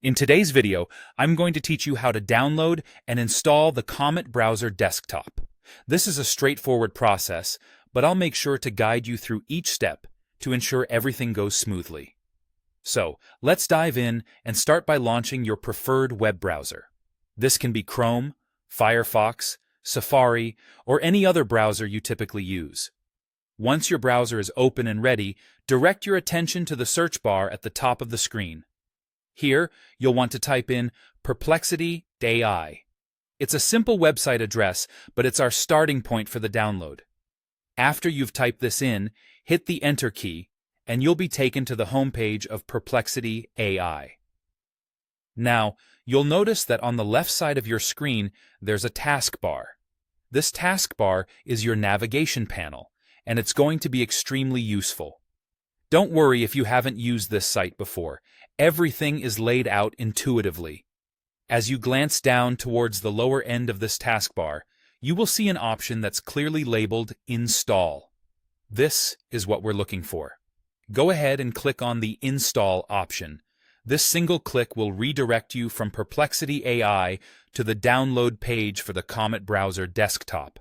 In today's video, I'm going to teach you how to download and install the Comet browser desktop. This is a straightforward process, but I'll make sure to guide you through each step to ensure everything goes smoothly. So, let's dive in and start by launching your preferred web browser. This can be Chrome, Firefox, Safari, or any other browser you typically use. Once your browser is open and ready, direct your attention to the search bar at the top of the screen. Here, you'll want to type in Perplexity AI. It's a simple website address, but it's our starting point for the download. After you've typed this in, hit the Enter key, and you'll be taken to the homepage of Perplexity AI. Now, you'll notice that on the left side of your screen, there's a taskbar. This taskbar is your navigation panel, and it's going to be extremely useful. Don't worry if you haven't used this site before. Everything is laid out intuitively. As you glance down towards the lower end of this taskbar, you will see an option that's clearly labeled Install. This is what we're looking for. Go ahead and click on the Install option. This single click will redirect you from Perplexity AI to the download page for the Comet browser desktop.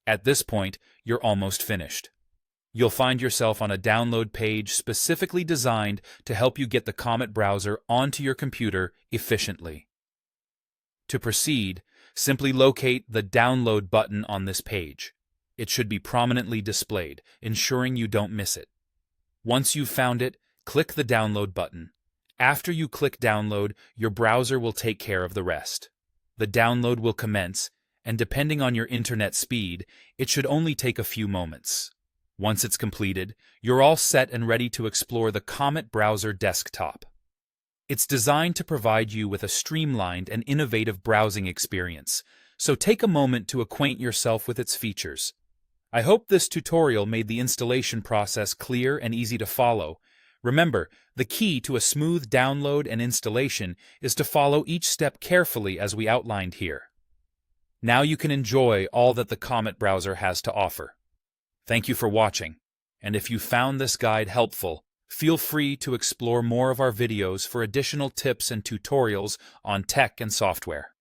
At this point, you're almost finished. You'll find yourself on a download page specifically designed to help you get the Comet browser onto your computer efficiently. To proceed, simply locate the Download button on this page. It should be prominently displayed, ensuring you don't miss it. Once you've found it, click the Download button. After you click Download, your browser will take care of the rest. The download will commence, and depending on your internet speed, it should only take a few moments. Once it's completed, you're all set and ready to explore the Comet browser desktop. It's designed to provide you with a streamlined and innovative browsing experience, so take a moment to acquaint yourself with its features. I hope this tutorial made the installation process clear and easy to follow. Remember, the key to a smooth download and installation is to follow each step carefully as we outlined here. Now you can enjoy all that the Comet browser has to offer. Thank you for watching, and if you found this guide helpful, feel free to explore more of our videos for additional tips and tutorials on tech and software.